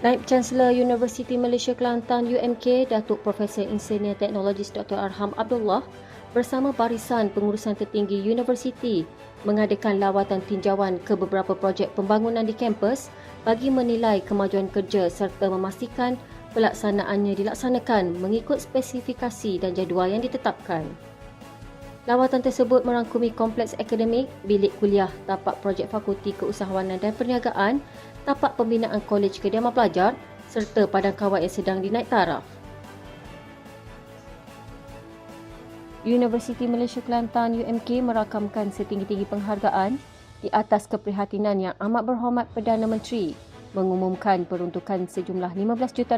Naib Chancellor Universiti Malaysia Kelantan UMK, Datuk Profesor Insinyur Teknologis Dr. Arham Abdullah bersama barisan pengurusan tertinggi universiti mengadakan lawatan tinjauan ke beberapa projek pembangunan di kampus bagi menilai kemajuan kerja serta memastikan pelaksanaannya dilaksanakan mengikut spesifikasi dan jadual yang ditetapkan. Lawatan tersebut merangkumi kompleks akademik, bilik kuliah, tapak projek fakulti keusahawanan dan perniagaan, tapak pembinaan kolej kediaman pelajar serta padang kawat yang sedang dinaik taraf. Universiti Malaysia Kelantan UMK merakamkan setinggi-tinggi penghargaan di atas keprihatinan yang amat berhormat Perdana Menteri mengumumkan peruntukan sejumlah RM15 juta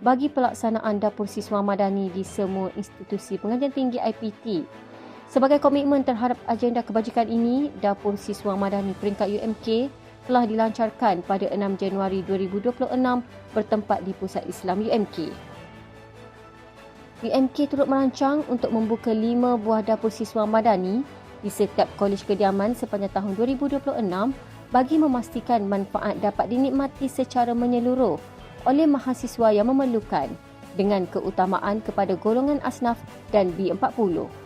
bagi pelaksanaan dapur siswa madani di semua institusi pengajian tinggi IPT. Sebagai komitmen terhadap agenda kebajikan ini, dapur siswa madani peringkat UMK telah dilancarkan pada 6 Januari 2026 bertempat di Pusat Islam UMK. UMK turut merancang untuk membuka 5 buah dapur siswa madani di setiap kolej kediaman sepanjang tahun 2026 bagi memastikan manfaat dapat dinikmati secara menyeluruh oleh mahasiswa yang memerlukan dengan keutamaan kepada golongan asnaf dan B40.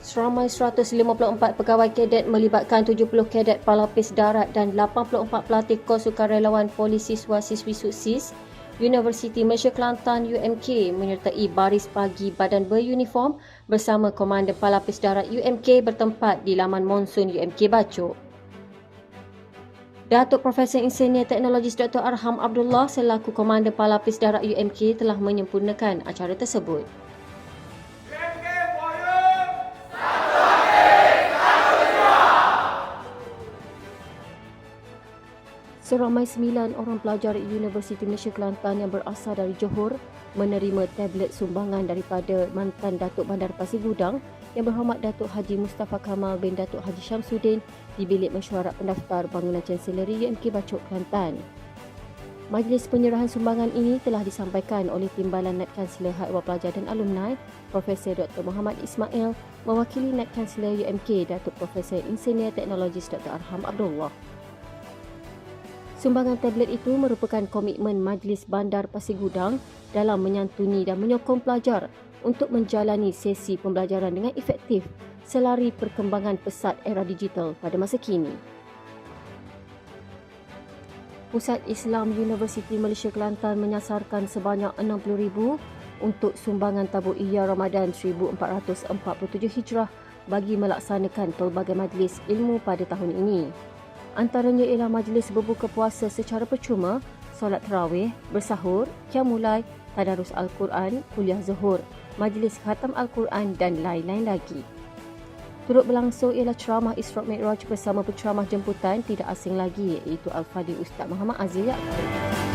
Seramai 154 pegawai kadet melibatkan 70 kadet pelapis darat dan 84 pelatih kos sukarelawan polis siswa-siswi SUKSIS, Universiti Malaysia Kelantan UMK menyertai baris pagi badan beruniform bersama Komandan Pelapis Darat UMK bertempat di Laman Monsun UMK Bacok. Datuk Profesor Insinyur Teknologis Dr. Arham Abdullah selaku Komandan Pelapis Darat UMK telah menyempurnakan acara tersebut. Seramai 9 orang pelajar Universiti Malaysia Kelantan yang berasal dari Johor menerima tablet sumbangan daripada mantan Datuk Bandar Pasir Gudang Yang Berhormat Datuk Haji Mustafa Kamal bin Datuk Haji Syamsuddin di Bilik Mesyuarat Pendaftar Bangunan Chancellery UMK Bacok, Kelantan. Majlis penyerahan sumbangan ini telah disampaikan oleh Timbalan Naib Chancellor Hak Ehwal Pelajar dan Alumni Profesor Dr. Muhammad Ismail mewakili Naib Chancellor UMK Datuk Profesor Insinyur Teknologis Dr. Arham Abdullah. Sumbangan tablet itu merupakan komitmen Majlis Bandar Pasir Gudang dalam menyantuni dan menyokong pelajar untuk menjalani sesi pembelajaran dengan efektif selari perkembangan pesat era digital pada masa kini. Pusat Islam Universiti Malaysia Kelantan menyasarkan sebanyak 60,000 untuk sumbangan tabur Iya Ramadan 1447 Hijrah bagi melaksanakan pelbagai majlis ilmu pada tahun ini. Antaranya ialah majlis berbuka puasa secara percuma, solat tarawih, bersahur, qiyamulai, tadarus Al-Quran, kuliah zuhur, majlis khatam Al-Quran dan lain-lain lagi. Turut berlangsung ialah ceramah Isra' Mi'raj bersama penceramah jemputan tidak asing lagi iaitu Al-Fadhil Ustaz Muhammad Azil Yaakob.